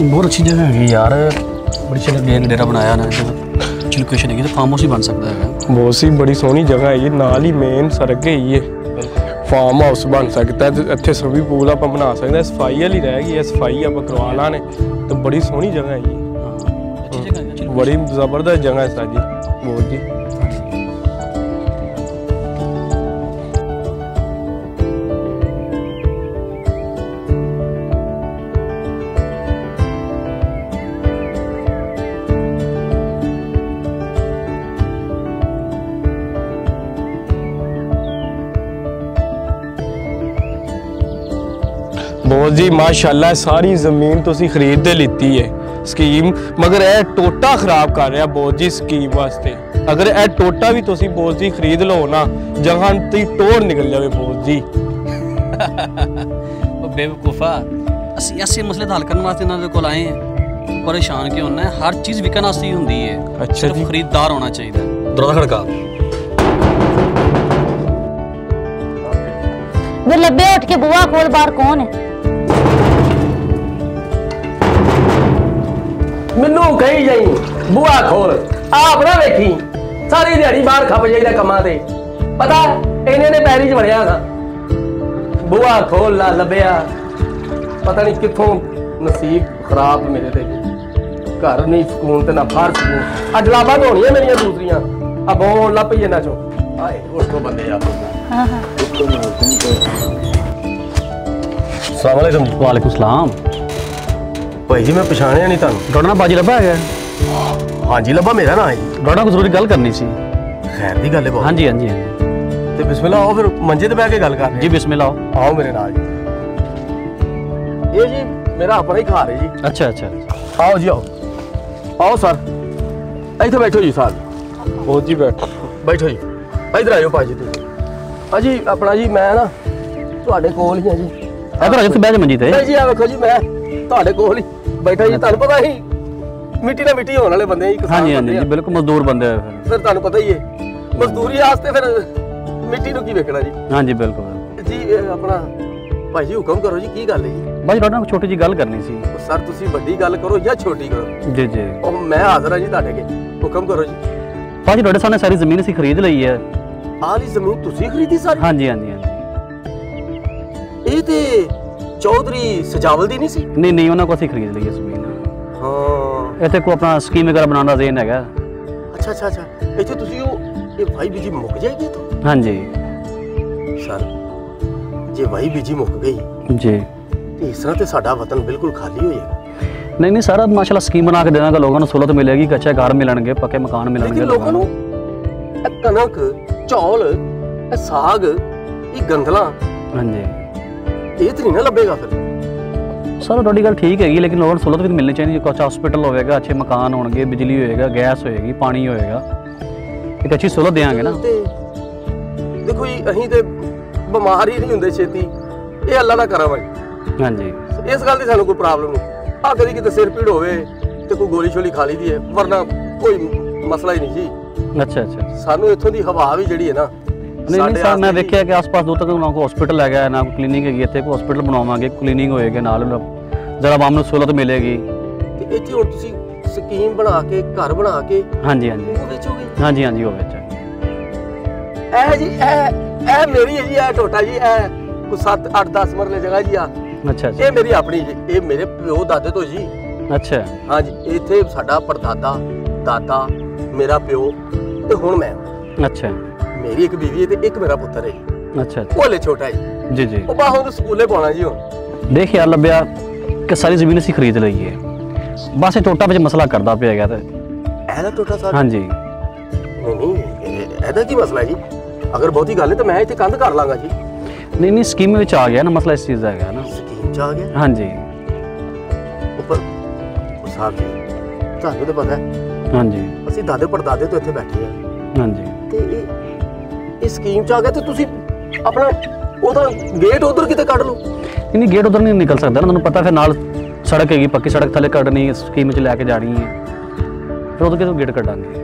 बहुत अच्छी जगह है यार, बड़ी अच्छी लगी है, डेरा बनाया ना लोकेशन है, तो फार्म हाउस ही बन सकता है। बहुत सी बड़ी सोहनी जगह है, नाल ही मेन सड़क है ये, फार्म हाउस बन सकता है। इतने स्विमिंग पूल आप बना सकते हैं, सफाई वाली रह गई है, सफाई आप करवा लाने तो बड़ी सोहनी जगह है ये, बड़ी जबरदस्त जगह है सर जी बहुत जी। बहुत जी माशाल्लाह सारी जमीन तुसी खरीद दे लीती है स्कीम, मगर यह टोटा खराब कर रहा बहुत जी स्कीम वास्ते। अगर यह टोटा भी तुसी बहुत जी खरीद लो ना, जगह ती टोड़ निकल जाए बहुत जी। बेवकूफा असि ऐसे मसले हल करने वास्ते इन्हां दे कोल आए हैं, परेशान क्यों होना है? हर चीज विकन वास्ते ही हुंदी है। अच्छा जी, खरीददार होना चाहिए। दरवाजा खड़का वे लब्बे उठ के बुआ खोल, बाहर कौन है? मैनू कही जाई बुआ खोल, आप ना वेखी सारी दिहाड़ी बाहर खप जाइदा कमां ते, पता इन्हें ने पैरी च वड़िया था। बुआ खोल ला लभ्या, पता नहीं कित्थों नसीब खराब मेरे ते, घर नहीं सुकून ते ना बाहर सुकून। अजलाबा धोनियां मेरियां दूसरियां अब बोल ला पई इन्हां चों। आए उठो बंदे आप। हाँ हाँ अस्सलाम वालेकुम। वालेकुम सलाम। भाई जी मैं पछाणिया नहीं तुहानू। ਤੁਹਾਡਾ ਨਾ ਬਾਜੀ ਲੱਭਾ ਹੈਗਾ? हाँ जी लब्बा मेरा ना है जी। ਤੁਹਾਡਾ ਕੋਈ ਜ਼ਰੂਰੀ ਗੱਲ ਕਰਨੀ ਸੀ। खैर दी गल है बहुत। हाँ जी हाँ जी हाँ जी। ते बिस्मिल्लाह आओ फिर मंजे ते बैठ के गल कर। जी बिस्मिल्लाह आओ। आओ मेरे नाल जी। ये जी मेरा अपना ही घर है जी। अच्छा अच्छा आओ जी आओ, आओ सर इधर बैठो जी सर। बहुत जी बैठो जी, इधर आयो भाजी तुम। हाँ जी अपना जी मैं ना ਤੁਹਾਡੇ ਕੋਲ ਹੀ ਹਾਂ ਜੀ। इधर आ बैठ मंजी ते। नहीं जी आ देखो जी मैं ਤੁਹਾਡੇ ਕੋਲ ਹੀ बैठा जी। ਤੁਹਾਨੂੰ पता ही मिट्टी ना मिट्टी होने वाले बंदे ही। हाँ जी हाँ जी बिल्कुल मजदूर बंदे फिर ਤੁਹਾਨੂੰ पता ही है मजदूरी वास्ते फिर मिट्टी ਨੂੰ ਕੀ ਵੇਖਣਾ ਜੀ। हाँ जी बिल्कुल जी अपना भाई जी हुक्म करो जी की गल है जी। भाजी ਤੁਹਾਡੇ ਨਾਲ ਛੋਟੀ ਜੀ ਗੱਲ ਕਰਨੀ ਸੀ। सर ਤੁਸੀਂ ਵੱਡੀ ਗੱਲ ਕਰੋ ਜਾਂ ਛੋਟੀ ਕਰੋ। जी जी ਉਹ ਮੈਂ ਹਾਜ਼ਰ ਹਾਂ ਜੀ ਤੁਹਾਡੇ ਕੇ, ਹੁਕਮ ਕਰੋ ਜੀ। भाजी ਤੁਹਾਡੇ ਸਾਹਮਣੇ ਸਾਰੀ ਜ਼ਮੀਨ ਅਸੀਂ ਖਰੀਦ ਲਈ ਹੈ। ਆਲੀ ਜ਼ਮੀਨ ਤੁਸੀਂ ਖਰੀਦੀ ਸਾਰੀ? हाँ जी हाँ जी हाँ जी। ਇਹ ਤੇ ਚੌਧਰੀ ਸਜਾਵਲ ਦੀ ਨਹੀਂ ਸੀ? नहीं नहीं ਉਹਨਾਂ ਕੋਲ ਅਸੀਂ ਖਰੀਦ ਲਈ ਹੈ ਜ਼ਮੀਨ। ਹਾਂ ਇੱਥੇ ਕੋ ਆਪਣਾ ਸਕੀਮ ਵਗੈਰਾ ਬਣਾਉਣ ਦਾ ਜ਼ੇਨ ਹੈਗਾ। ਅੱਛਾ ਅੱਛਾ ਅੱਛਾ ਇੱਥੇ ਤੁਸੀਂ ਉਹ ਇਹ ਵਾਈ ਬੀਜੀ ਮੁੱਕ ਜਾਏਗੀ ਤਾਂ? हाँ जी ਸਰ ਜੇ ਵਾਈ ਬੀਜੀ ਮੁੱਕ ਗਈ जी ਤੇ ਇਸ ਤਰ੍ਹਾਂ ਤੇ ਸਾਡਾ ਵਤਨ ਬਿਲਕੁਲ ਖਾਲੀ ਹੋ ਜਾਏਗਾ। नहीं नहीं सारा माशाल्लाह स्कीम बना के देना लोगों को सहूलत मिलेगी, कच्चे घर मिलणगे, पक्के मकान मिलणगे। लेकिन लोगों ਨੂੰ ਇਹ ਕਣਕ ਚੌਲ ਇਹ ਸਾਗ ਇਹ ਗੰਦਲਾਂ हाँ जी ਇਹ ਤੇ ਨਹੀਂ ਨਾ ਲੱਭੇਗਾ ਫਿਰ। सर ਤੁਹਾਡੀ ਗੱਲ ਠੀਕ ਹੈਗੀ, लेकिन लोगों को सहूलत भी मिलनी चाहिए। कुछ हॉस्पिटल होएगा, अच्छे मकान होंगे, बिजली होएगा, गैस होएगी, पानी होएगा, एक अच्छी सहूलत देंगे ना। देखो जी ਅਸੀਂ ਤੇ ਬਿਮਾਰ ਹੀ ਨਹੀਂ ਹੁੰਦੇ ਛੇਤੀ, ਇਹ ਅੱਲਾ ਦਾ ਕਰਮ ਹੈ। हाँ जी ਇਸ ਗੱਲ ਦੀ ਸਾਨੂੰ ਕੋਈ ਪ੍ਰੋਬਲਮ ਨਹੀਂ। ਆ ਕਦੀ ਕਿਤੇ ਸਿਰ ਪੀੜ ਹੋਵੇ ਤੇ ਕੋਈ ਗੋਲੀ ਛੋਲੀ ਖਾ ਲਈਦੀ ਹੈ, ਵਰਨਾ ਕੋਈ ਮਸਲਾ ਹੀ ਨਹੀਂ ਜੀ। अच्छा अच्छा ਸਾਨੂੰ ਇੱਥੋਂ ਦੀ ਹਵਾ ਵੀ ਜਿਹੜੀ ਹੈ ਨਾ नहीं नहीं सर मैं देखिया कि आस-पास दो तक ना को हॉस्पिटल है ना को क्लिनिक है, ਇੱਥੇ को हॉस्पिटल ਬਣਾਵਾਂਗੇ, क्लिनिक ਹੋਏਗਾ ਨਾਲ, जरा आवाम ਨੂੰ सहूलत मिलेगी। ਤੇ ਇੱਥੇ ਹੁਣ ਤੁਸੀਂ ਸਕੀਮ ਬਣਾ ਕੇ ਘਰ ਬਣਾ ਕੇ हाँ जी हाँ जी ਉਹ ਵੇਚੋਗੇ? हाँ जी हाँ जी वो बेचा ਇਹ ਜੀ ਇਹ ਮੇਰੀ ਹੈ ਜੀ, ਇਹ ਟੋਟਾ ਜੀ, ਇਹ ਕੋਈ 7 8 10 ਮਰਲੇ ਜਗ੍ਹਾ ਜੀ ਆ। अच्छा अच्छा ਇਹ ਮੇਰੀ ਆਪਣੀ ਜੀ, ਇਹ ਮੇਰੇ ਪਿਓ ਦਾਦੇ ਤੋਂ ਜੀ। अच्छा ਹਾਂ ਜੀ ਇੱਥੇ ਸਾਡਾ ਪੜਦਾਦਾ ਦਾਦਾ ਮੇਰਾ ਪਿਓ ਤੇ ਹੁਣ ਮੈਂ। अच्छा ਮੇਰੀ ਇੱਕ ਬੀਵੀ ਹੈ ਤੇ ਇੱਕ ਮੇਰਾ ਪੁੱਤਰ ਹੈ ਜੀ। अच्छा अच्छा ਉਹ ਹਲੇ ਛੋਟਾ ਹੈ ਜੀ। जी जी ਉਹ ਬਾਹੋਂ ਤੋਂ ਸਕੂਲੇ ਪਾਉਣਾ ਜੀ ਹੁਣ। देख यार लभ्या कि सारी जमीन ਅਸੀਂ ਖਰੀਦ ਲਈ ਹੈ, ਬਸ ਇਹ ਟੋਟਾ ਵਿੱਚ ਮਸਲਾ ਕਰਦਾ ਪਿਆ ਹੈਗਾ ਤੇ। ਇਹਦਾ ਟੋਟਾ ਸਾਰਾ? हाँ जी ਨਹੀਂ ਨਹੀਂ ਇਹਦਾ ਕੀ ਮਸਲਾ ਹੈ ਜੀ? ਅਗਰ ਬਹੁਤੀ ਗੱਲ ਹੈ ਤਾਂ ਮੈਂ ਇੱਥੇ ਕੰਧ ਕਰ ਲਾਂਗਾ ਜੀ। नहीं नहीं स्कीम ਵਿੱਚ ਆ ਗਿਆ ਨਾ ਮਸਲਾ, ਇਸ ਚੀਜ਼ ਦਾ ਹੈਗਾ ਨਾ। ਸਕੀਮ ਚ ਆ ਗਿਆ? हाँ जी ਉੱਪਰ ਸਾਹਿਬ ਜੀ ਤੁਹਾਨੂੰ ਤਾਂ ਪਤਾ ਹੈ हाँ जी ਅਸੀਂ ਦਾਦੇ ਪੜਦਾਦੇ ਤੋਂ ਇੱਥੇ ਬੈਠੇ ਆ हाँ जी ਤੇ ਇਹ ਸਕੀਮ ਚ ਆ ਗਿਆ ਤੇ ਤੁਸੀਂ ਆਪਣਾ ਉਹਦਾ ਗੇਟ ਉਧਰ ਕਿਤੇ ਕੱਢ ਲਓ। नहीं गेट उधर नहीं निकल सकता ना, ਤੁਹਾਨੂੰ ਪਤਾ ਫਿਰ ਨਾਲ ਸੜਕ ਹੈਗੀ, ਪੱਕੀ ਸੜਕ ਥੱਲੇ ਕੱਢਣੀ, ਸਕੀਮ ਵਿੱਚ ਲੈ ਕੇ ਜਾਣੀ ਹੈ, ਫਿਰ ਉਧਰ ਕਿਤੋਂ ਗੇਟ ਕੱਢਾਂਗੇ।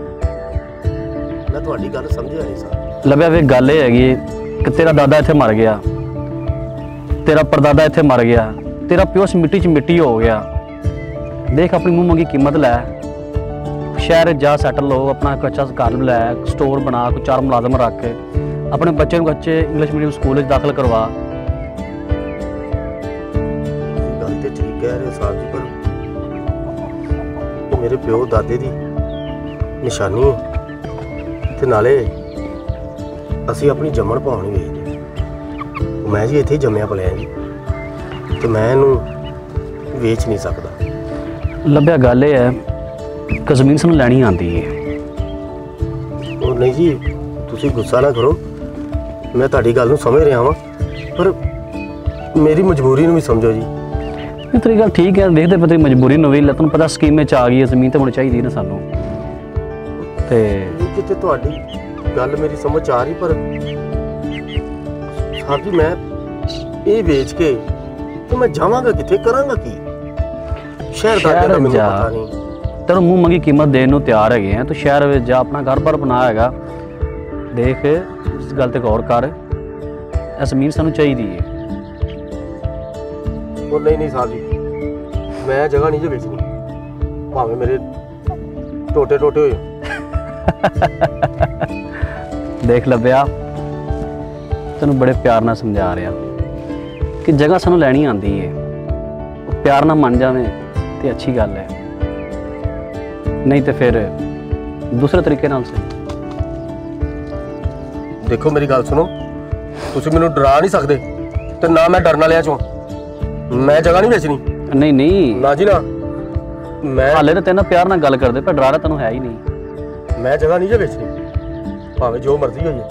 ਮੈਂ ਤੁਹਾਡੀ ਗੱਲ ਸਮਝਿਆ ਨਹੀਂ ਸਰ। ਲੱਭਿਆ ਵੀ ਗੱਲ ਇਹ ਹੈਗੀ ਕਿ ਤੇਰਾ ਦਾਦਾ ਇੱਥੇ ਮਰ ਗਿਆ, ਤੇਰਾ ਪਰਦਾਦਾ ਇੱਥੇ ਮਰ ਗਿਆ, ਤੇਰਾ ਪਿਓ ਇਸ ਮਿੱਟੀ 'ਚ ਮਿੱਟੀ ਹੋ ਗਿਆ, देख अपनी मुंह मंगी कीमत लै, शहर जा सैटल हो, अपना एक अच्छा घर लै, स्टोर बना, कोई 4 मुलाजम रख, अपने बच्चे को अच्छे इंग्लिश मीडियम स्कूल दाखिल करवा। गल तो ठीक कह रहे हो साहब जी, पर मेरे प्यो दादे दी निशानी है ते नाले असी अपनी जम्मण भाव नहीं वेचदे। मैं जी इत्थे जम्मिया पलिया जी, तो मैं इहनूं वेच नहीं सकदा। ਲੱਭਿਆ ਗੱਲ ਇਹ ਹੈ ਕਿ ਜ਼ਮੀਨ ਸਾਨੂੰ ਲੈਣੀ ਆਂਦੀ ਹੈ। ਉਹ ਨਹੀਂ ਜੀ, ਤੁਸੀਂ ਗੁੱਸਾ ਨਾ ਕਰੋ, ਮੈਂ ਤੁਹਾਡੀ ਗੱਲ ਨੂੰ ਸਮਝ ਰਿਹਾ ਹਾਂ, ਪਰ ਮੇਰੀ ਮਜਬੂਰੀ ਨੂੰ ਵੀ ਸਮਝੋ ਜੀ। ਇਹ ਤੇਰੀ ਗੱਲ ਠੀਕ ਹੈ, ਦੇਖਦੇ ਪਏ ਤੇਰੀ ਮਜਬੂਰੀ ਨੂੰ ਵੀ, ਤੁਹਾਨੂੰ ਪਤਾ ਸਕੀਮ ਚ ਆ ਗਈ ਹੈ, ਜ਼ਮੀਨ ਤਾਂ ਹੋਣੀ ਚਾਹੀਦੀ ਨਾ ਸਾਨੂੰ। ਤੇ ਕਿਤੇ ਤੁਹਾਡੀ ਗੱਲ ਮੇਰੀ ਸਮਝ ਆ ਰਹੀ, ਪਰ ਸਾਹਿਬ ਜੀ ਮੈਂ ਇਹ ਵੇਚ ਕੇ ਤੇ ਮੈਂ ਜਾਵਾਂਗਾ ਕਿੱਥੇ, ਕਰਾਂਗਾ ਕੀ? ਸ਼ਹਿਰ ਦਾ ਮੈਨੂੰ ਪਤਾ ਨਹੀਂ। ਤੈਨੂੰ ਮੂੰਹ ਮੰਗੀ ਕੀਮਤ ਦੇਣ ਨੂੰ ਤਿਆਰ ਹੈਗੇ ਆ, ਤੂੰ ਸ਼ਹਿਰ ਵਿੱਚ ਜਾ, ਆਪਣਾ ਘਰ-ਬਾਰ ਬਣਾ ਹੈਗਾ। ਦੇਖ ਇਸ ਗੱਲ ਤੇ ਗੌਰ ਕਰ, ਇਹ ਜ਼ਮੀਨ ਸਾਨੂੰ ਚਾਹੀਦੀ ਹੈ। ਉਹ ਨਹੀਂ ਸਾਹਿਬ ਜੀ, ਮੈਂ ਜਗ੍ਹਾ ਨਹੀਂ ਜੇ ਵੇਚਣੀ, ਭਾਵੇਂ ਮੇਰੇ ਟੋਟੇ ਹੋਏ। ਦੇਖ ਲੱਭਿਆ, ਤੈਨੂੰ ਬੜੇ ਪਿਆਰ ਨਾਲ ਸਮਝਾ ਰਿਹਾ ਕਿ ਜਗ੍ਹਾ ਸਾਨੂੰ ਲੈਣੀ ਆਂਦੀ ਹੈ, ਉਹ ਪਿਆਰ ਨਾਲ ਮੰਨ ਜਾਵੇਂ ਤੇ ਅੱਛੀ ਗੱਲ ਹੈ, ਨਹੀਂ ਤੇ ਫਿਰ ਦੂਸਰੇ ਤਰੀਕੇ ਨਾਲ ਸਹੀ। ਦੇਖੋ ਮੇਰੀ ਗੱਲ ਸੁਣੋ, ਤੁਸੀਂ ਮੈਨੂੰ ਡਰਾ ਨਹੀਂ ਸਕਦੇ ਤੇ ਨਾ ਮੈਂ ਡਰਨ ਵਾਲਿਆਂ ਚੋਂ। ਮੈਂ ਜਗ੍ਹਾ ਨਹੀਂ ਵੇਚਣੀ। ਨਹੀਂ ਨਾ ਜੀ ਨਾ, ਮੈਂ ਹਾਲੇ ਤਾਂ ਤੈਨੂੰ ਪਿਆਰ ਨਾਲ ਗੱਲ ਕਰਦੇ, ਪਰ ਡਰਾ ਤੈਨੂੰ ਹੈ ਹੀ ਨਹੀਂ। ਮੈਂ ਜਗ੍ਹਾ ਨਹੀਂ ਜੇ ਵੇਚਣੀ, ਭਾਵੇਂ ਜੋ ਮਰਜ਼ੀ ਹੋ ਜਾਏ।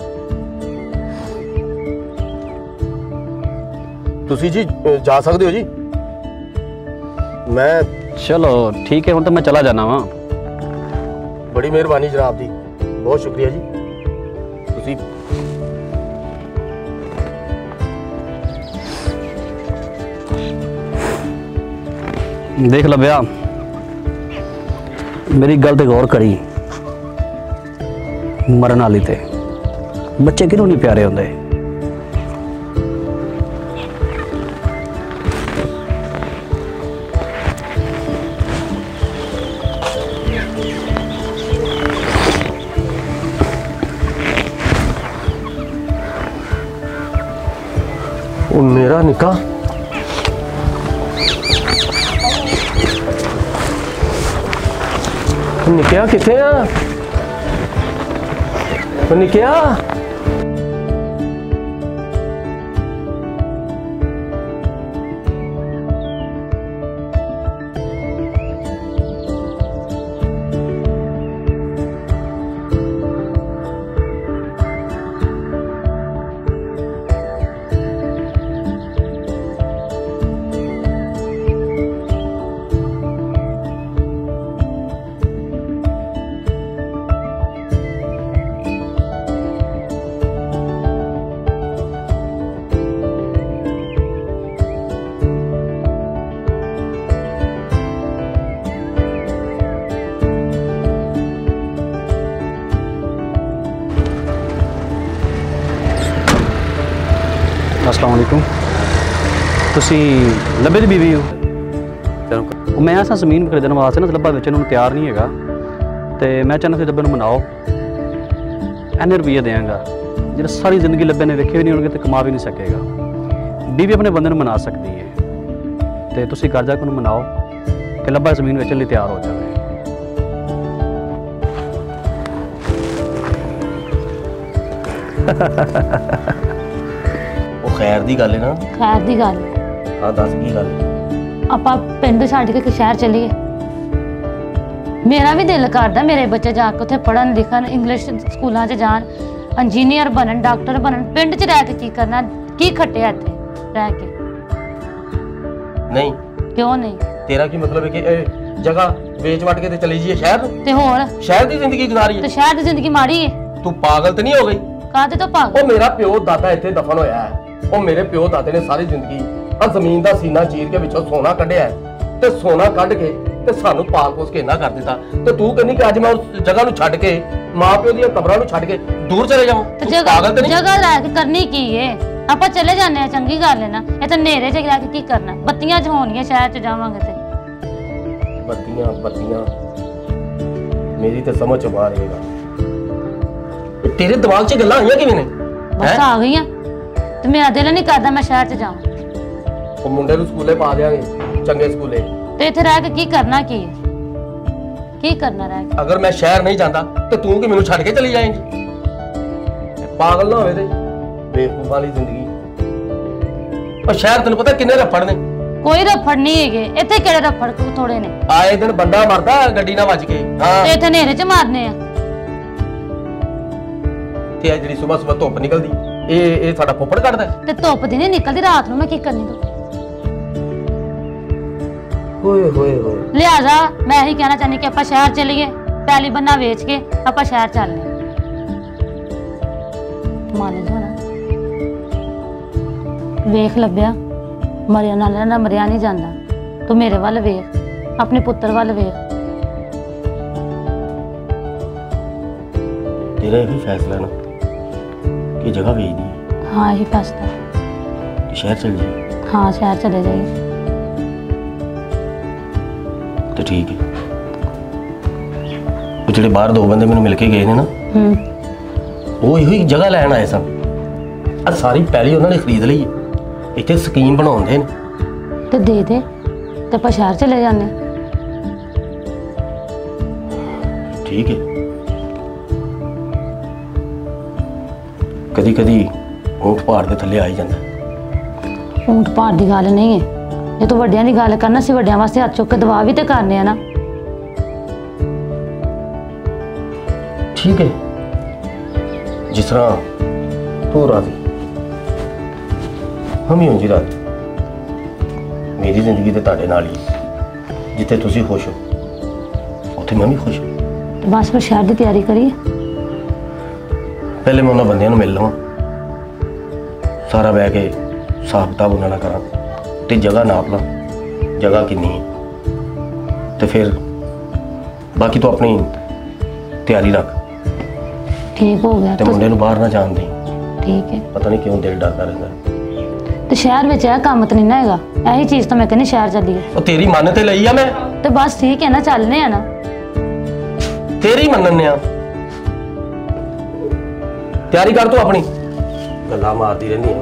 ਤੁਸੀਂ ਜੀ ਜਾ ਸਕਦੇ ਹੋ ਜੀ। ਮੈਂ ਚਲੋ ਠੀਕ ਹੈ, ਹੁਣ ਤਾਂ ਮੈਂ ਚਲਾ ਜਾਣਾ ਵਾ। ਬੜੀ ਮਿਹਰਬਾਨੀ ਜਨਾਬ ਦੀ, ਬਹੁਤ ਸ਼ੁਕਰੀਆ ਜੀ। ਤੁਸੀਂ ਦੇਖ ਲੱਭਿਆ, ਮੇਰੀ ਗੱਲ ਤੇ ਗੌਰ ਕਰੀ, ਮਰਨ ਵਾਲੀ ਤੇ ਬੱਚੇ ਕਿਹਨੂੰ ਨਹੀਂ ਪਿਆਰੇ ਹੁੰਦੇ। ਉਹ ਮੇਰਾ ਨਿੱਕਾ ਨਿੱਕਿਆ ਕਿੱਥੇ ਆ? ਉਹ ਨਿੱਕਿਆ अस्सलाम वालेकुम। तुसी लब्बे दी बीवी हो? मैं ऐसा जमीन खरीदने वास्ते ना लब्बा बेचने को तैयार नहीं है, तो मैं चाहना कि लब्बे मनाओ, इन्ने रुपये देंगा जो सारी जिंदगी लब्बे ने वेखे भी नहीं होंगे तो कमा भी नहीं सकेगा। बीवी अपने बंदे मना सकती है, तो तुसी घर जाके उन्हें मनाओ कि लब्बा जमीन बेचने लिए तैयार हो जाए। खैर दी गल है ना? खैर दी गल। हाँ दस की गल? ਆਪਾਂ ਪਿੰਡ ਛੱਡ ਕੇ ਸ਼ਹਿਰ ਚਲੀਏ। ਮੇਰਾ ਵੀ ਦਿਲ ਕਰਦਾ ਮੇਰੇ ਬੱਚੇ ਜਾ ਕੇ ਉੱਥੇ ਪੜ੍ਹਨ ਲਿਖਣ, ਇੰਗਲਿਸ਼ ਸਕੂਲਾਂ 'ਚ ਜਾਣ, ਇੰਜੀਨੀਅਰ ਬਣਨ, ਡਾਕਟਰ ਬਣਨ। ਪਿੰਡ 'ਚ ਰਹਿ ਕੇ ਕੀ ਕਰਨਾ? ਕੀ ਖੱਟਿਆ ਇੱਥੇ ਰਹਿ ਕੇ? ਨਹੀਂ। ਕਿਉਂ ਨਹੀਂ? ਤੇਰਾ ਕੀ ਮਤਲਬ ਹੈ ਕਿ ਇਹ ਜਗ੍ਹਾ ਵੇਚ ਵਟ ਕੇ ਤੇ ਚਲੀ ਜਾਈਏ ਸ਼ਹਿਰ ਨੂੰ? ਤੇ ਹੋਰ ਸ਼ਹਿਰ ਦੀ ਜ਼ਿੰਦਗੀ ਗੁਜ਼ਾਰੀਏ? ਤੇ ਸ਼ਹਿਰ ਦੀ ਜ਼ਿੰਦਗੀ ਮਾੜੀ ਹੈ। ਤੂੰ ਪਾਗਲ ਤੇ ਨਹੀਂ ਹੋ ਗਈ? ਕਾਹਦੇ ਤੋਂ ਪਾਗਲ? ਉਹ ਮੇਰਾ ਪਿਓ ਦਾਦਾ ਇੱਥੇ ਦਫਨ ਹੋਇਆ ਹੈ। ਉਹ ਮੇਰੇ ਪਿਓ ਦਾਦੇ ਨੇ ਸਾਰੀ ਜ਼ਿੰਦਗੀ ਆ ਜ਼ਮੀਨ ਦਾ ਸੀਨਾ ਚੀਰ ਕੇ ਵਿੱਚੋਂ ਸੋਨਾ ਕੱਢਿਆ ਤੇ ਸੋਨਾ ਕੱਢ ਕੇ ਤੇ ਸਾਨੂੰ ਪਾਲ ਪੋਸ ਕੇ ਇੰਨਾ ਕਰ ਦਿੱਤਾ, ਤੇ ਤੂੰ ਕਹਿੰਦੀ ਕਿ ਅੱਜ ਮੈਂ ਉਸ ਜਗ੍ਹਾ ਨੂੰ ਛੱਡ ਕੇ, ਮਾਂ ਪਿਓ ਦੀਆਂ ਕਬਰਾਂ ਨੂੰ ਛੱਡ ਕੇ ਦੂਰ ਚਲੇ ਜਾਵਾਂ? ਪਾਗਲ ਤੇ ਨਹੀਂ? ਜਗ੍ਹਾ ਰਹਿ ਕੇ ਕਰਨੀ ਕੀ ਏ? ਆਪਾਂ ਚਲੇ ਜਾਂਦੇ ਆ, ਚੰਗੀ ਗੱਲ ਹੈ ਨਾ। ਇਹ ਤਾਂ ਹਨੇਰੇ 'ਚ ਰਹਿ ਕੇ ਕੀ ਕਰਨਾ? ਬੱਤੀਆਂ 'ਚ ਹੋਣਗੀਆਂ, ਸ਼ਹਿਰ 'ਚ ਜਾਵਾਂਗੇ ਤੇ ਬੱਤੀਆਂ ਬੱਤੀਆਂ ਮੇਰੀ ਤੇ ਸਮਝ ਚ ਬਾਹਰ ਹੈਗਾ। ਤੇਰੇ ਦਿਮਾਗ 'ਚ ਗੱਲਾਂ ਆਈਆਂ ਕਿਵੇਂ ਨੇ? ਬਸ ਆ ਗਈਆਂ ਤੇ ਮੇਰਾ ਦਿਲ ਨਹੀਂ ਕਰਦਾ ਮੈਂ ਸ਼ਹਿਰ 'ਚ ਜਾਵਾਂ। ਉਹ ਮੁੰਡੇ ਨੂੰ ਸਕੂਲੇ ਪਾ ਦਿਆਂਗੇ, ਚੰਗੇ ਸਕੂਲੇ। ਤੇ ਇੱਥੇ ਰਹਿ ਕੇ ਕੀ ਕਰਨਾ, ਕੀ ਹੈ ਕੀ ਕਰਨਾ ਰਹਿ ਕੇ? ਅਗਰ ਮੈਂ ਸ਼ਹਿਰ ਨਹੀਂ ਜਾਂਦਾ ਤੇ ਤੂੰ ਕਿ ਮੈਨੂੰ ਛੱਡ ਕੇ ਚਲੀ ਜਾਏਂਗੀ? ਪਾਗਲ ਨਾ ਹੋਵੇ ਤੇ ਬੇਵਕੂਫਾਂ ਵਾਲੀ ਜ਼ਿੰਦਗੀ। ਪਰ ਸ਼ਹਿਰ ਤੈਨੂੰ ਪਤਾ ਕਿੰਨੇ ਰਫੜ ਨੇ। ਕੋਈ ਰਫੜ ਨਹੀਂ ਹੈਗੇ ਇੱਥੇ, ਕਿਹੜੇ ਰਫੜ ਥੋੜੇ ਨੇ। ਆਏ ਦਿਨ ਬੰਦਾ ਮਰਦਾ ਗੱਡੀ ਨਾਲ ਵੱਜ ਕੇ। ਹਾਂ ਤੇ ਇੱਥੇ ਹਨੇਰੇ 'ਚ ਮਾਰਨੇ ਆ। ਤੇ ਇਹ ਜਿਹੜੀ ਸਵੇਰ ਧੁੱਪ ਨਿਕਲਦੀ ਇਹ ਸਾਡਾ ਪੋਪੜ ਕੱਢਦਾ। ਤੇ ਧੁੱਪ ਦੀ ਨਹੀਂ ਨਿਕਲਦੀ, ਰਾਤ ਨੂੰ ਮੈਂ ਕੀ ਕਰਨੀ ਤੂੰ? ਹੋਏ ਹੋਏ ਹੋਏ। ਲਿਆਜਾ ਮੈਂ ਇਹੀ ਕਹਿਣਾ ਚਾਹੁੰਦੀ ਕਿ ਆਪਾਂ ਸ਼ਹਿਰ ਚੱਲੀਏ, ਪੈਲੀ ਬੰਨਾ ਵੇਚ ਕੇ ਆਪਾਂ ਸ਼ਹਿਰ ਚੱਲਨੇ। ਮੰਨ ਜਾ ਨਾ, ਵੇਖ ਲੱਭਿਆ ਮਰਿਆ ਨਾਲ ਨਾ ਮਰਿਆ ਨਹੀਂ ਜਾਂਦਾ। ਤੂੰ ਮੇਰੇ ਵੱਲ ਵੇਖ, ਆਪਣੇ ਪੁੱਤਰ ਵੱਲ ਵੇਖ। ਤੇਰਾ ਇਹ ਵੀ ਫੈਸਲਾ ਨਾ ਕਿ ਜਗ੍ਹਾ ਵੇਚ ਦੀ? ਹਾਂ ਇਹੀ ਫੈਸਲਾ। ਸ਼ਹਿਰ ਚਲ ਜੀ? ਹਾਂ ਸ਼ਹਿਰ ਚਲੇ ਜਾਈਏ। ਤੇ ਠੀਕ ਹੈ। ਉਹ ਜਿਹੜੇ ਬਾਹਰ ਦੋ ਬੰਦੇ ਮੈਨੂੰ ਮਿਲ ਕੇ ਗਏ ਨੇ ਨਾ, ਉਹ ਇਹੋ ਹੀ ਜਗ੍ਹਾ ਲੈਣ ਆਏ ਸਨ। ਆ ਸਾਰੀ ਪੈਲੀ ਉਹਨਾਂ ਨੇ ਖਰੀਦ ਲਈ। ਇੱਥੇ ਸਕੀਮ ਬਣਾਉਂਦੇ ਨੇ। ਤੇ ਦੇ ਦੇ ਤੇ ਆਪਾਂ ਸ਼ਹਿਰ ਚਲੇ ਜਾਂਦੇ। ਠੀਕ ਹੈ। ਕਦੀ ਕਦੀ ਊਂਠ ਪਹਾੜ ਦੇ ਥੱਲੇ ਆ ਹੀ ਜਾਂਦਾ। ਊਂਠ ਪਹਾੜ ਦੀ ਗੱਲ ਨਹੀਂ ਹੈ। ਜੇ ਤੂੰ ਵੱਡਿਆਂ ਦੀ ਗੱਲ ਕਰਨਾ ਸੀ, ਵੱਡਿਆਂ ਵਾਸਤੇ ਹੱਥ ਚੁੱਕ ਕੇ ਦਵਾ ਵੀ ਤੇ ਕਰਨੇ ਆ ਨਾ। ਠੀਕ ਹੈ, ਜਿਸ ਤਰ੍ਹਾਂ ਤੂੰ ਰਾਜ਼ੀ ਹਮ ਹੀ ਹਾਂ ਜੀ ਰਾਜ਼ੀ। ਮੇਰੀ ਜ਼ਿੰਦਗੀ ਤੇ ਤੁਹਾਡੇ ਨਾਲ ਹੀ, ਜਿੱਥੇ ਤੁਸੀਂ ਖੁਸ਼ ਹੋ ਉੱਥੇ ਮੈਂ ਵੀ ਖੁਸ਼ ਹਾਂ। ਬਸ ਫਿਰ ਸ਼ਹਿਰ ਦੀ ਤਿਆਰੀ ਕਰੀਏ। ਪਹਿਲੇ ਮੈਂ ਉਹਨਾਂ ਬੰਦਿਆਂ ਨੂੰ ਮਿਲ ਲਵਾਂ, ਸਾਰਾ ਬਹਿ ਕੇ ਹਿਸਾਬ ਕਿਤਾਬ ਉਹਨਾਂ ਨਾਲ ਕਰਾਂ ਤੇ ਜਗ੍ਹਾ ਨਾਪ ਲਾਂ ਜਗ੍ਹਾ ਕਿੰਨੀ ਹੈ। ਤੇ ਫਿਰ ਬਾਕੀ ਤੂੰ ਆਪਣੀ ਤਿਆਰੀ ਰੱਖ। ਠੀਕ ਹੋ ਗਿਆ ਤੇ ਮੁੰਡੇ ਨੂੰ ਬਾਹਰ ਨਾ ਜਾਣ ਦੇ। ਠੀਕ ਹੈ। ਪਤਾ ਨਹੀਂ ਕਿਉਂ ਦਿਲ ਡਰਦਾ ਰਹਿੰਦਾ। ਤੇ ਸ਼ਹਿਰ ਵਿੱਚ ਇਹ ਕੰਮ ਤਾਂ ਨਹੀਂ ਨਾ ਹੈਗਾ। ਇਹੀ ਚੀਜ਼ ਤਾਂ ਮੈਂ ਕਹਿੰਦੀ ਸ਼ਹਿਰ ਚੱਲੀਏ। ਉਹ ਤੇਰੀ ਮੰਨ ਤੇ ਲਈ ਆ ਮੈਂ। ਤੇ ਬਸ ਠੀਕ ਹੈ ਨਾ, ਚੱਲਨੇ ਆ ਨਾ। ਤੇਰੀ ਮੰਨਣ ਆ। ਤਿਆਰੀ ਕਰ ਤੂੰ ਆਪਣੀ। ਗੱਲਾਂ ਮਾਰਦੀ ਰਹਿੰਦੀ ਹੈ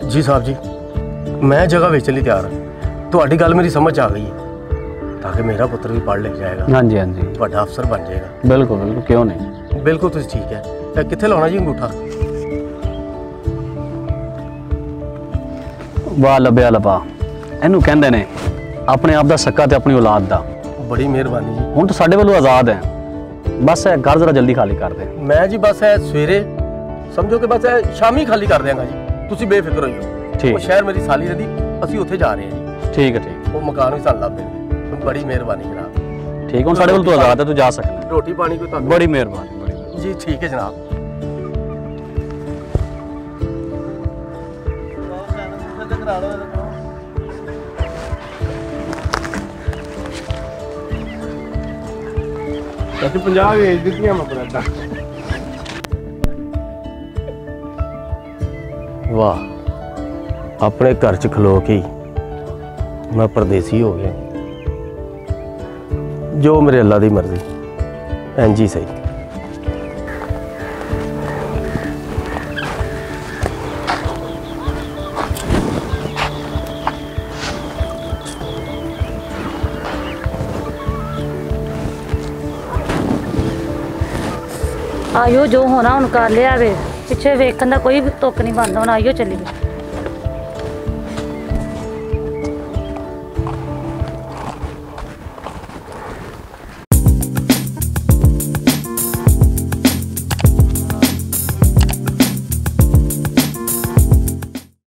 ਜੀ। ਸਾਹਿਬ ਜੀ ਮੈਂ ਜਗ੍ਹਾ ਵੇਚਣ ਲਈ ਤਿਆਰ ਹਾਂ। ਤੁਹਾਡੀ ਗੱਲ ਮੇਰੀ ਸਮਝ ਆ ਗਈ ਹੈ, ਤਾਂ ਕਿ ਮੇਰਾ ਪੁੱਤਰ ਵੀ ਪੜ੍ਹ ਲਿਖ ਜਾਏਗਾ। ਹਾਂਜੀ ਹਾਂਜੀ ਵੱਡਾ ਅਫਸਰ ਬਣ ਜਾਏਗਾ। ਬਿਲਕੁਲ ਬਿਲਕੁਲ, ਕਿਉਂ ਨਹੀਂ। ਬਿਲਕੁਲ ਤੁਸੀਂ ਠੀਕ ਹੈ। ਇਹ ਕਿੱਥੇ ਲਾਉਣਾ ਜੀ ਅੰਗੂਠਾ? ਵਾਹ ਲੱਭਿਆ ਲੱਭਾ, ਇਹਨੂੰ ਕਹਿੰਦੇ ਨੇ ਆਪਣੇ ਆਪ ਦਾ ਸੱਕਾ ਤੇ ਆਪਣੀ ਔਲਾਦ ਦਾ। ਬੜੀ ਮਿਹਰਬਾਨੀ ਜੀ। ਹੁਣ ਤਾਂ ਸਾਡੇ ਵੱਲੋਂ ਆਜ਼ਾਦ ਹੈ। ਬਸ ਇਹ ਘਰ ਜ਼ਰਾ ਜਲਦੀ ਖਾਲੀ ਕਰ ਦੇ। ਮੈਂ ਜੀ ਬਸ ਇਹ ਸਵੇਰੇ ਸਮਝੋ ਕਿ ਬਸ ਇਹ ਸ਼ਾਮੀ ਖਾਲੀ ਕਰ ਦਿਆਂਗਾ ਜੀ। ਤੁਸੀਂ ਬੇਫਿਕਰ ਹੋਈਓ। ਠੀਕ। ਉਹ ਸ਼ਹਿਰ ਮੇਰੀ ਸਾਲੀ ਰਹਿੰਦੀ, ਅਸੀਂ ਉੱਥੇ ਜਾ ਰਹੇ ਹਾਂ ਜੀ। ਠੀਕ ਹੈ ਠੀਕ। ਉਹ ਮਕਾਨ ਵੀ ਸਾਨੂੰ ਲੱਭ ਦੇਣਗੇ। ਬੜੀ ਮਿਹਰਬਾਨੀ ਜਨਾਬ। ਠੀਕ, ਹੁਣ ਸਾਡੇ ਵੱਲੋਂ ਤੂੰ ਆਜ਼ਾਦ ਹੈ, ਤੂੰ ਜਾ ਸਕਦਾ। ਰੋਟੀ ਪਾਣੀ ਕੋਈ ਤੁਹਾਨੂੰ? ਬੜੀ ਮਿਹਰਬਾਨੀ, ਬੜੀ ਮਿਹਰਬਾਨੀ। ਜੀ ਠੀਕ ਹੈ ਜਨਾਬ। ਤੇ 50 ਵੇਚ ਦਿੱਤੀਆਂ ਮੈਂ ਬਰਾਦਾ। ਵਾਹ, ਆਪਣੇ ਘਰ 'ਚ ਖਲੋ ਕੇ ਮੈਂ ਪਰਦੇਸੀ ਹੋ ਗਿਆ। ਜੋ ਮੇਰੇ ਅੱਲਾ ਦੀ ਮਰਜ਼ੀ, ਇੰਝ ਹੀ ਸਹੀ। ਆਇਓ ਜੋ ਹੋਣਾ ਹੁਣ ਕਰ ਲਿਆ ਵੇ। ਪਿੱਛੇ ਵੇਖਣ ਦਾ ਕੋਈ ਤੁੱਕ ਨਹੀਂ ਬਣਦਾ। ਹੁਣ ਆਇਓ ਚੱਲੀਏ।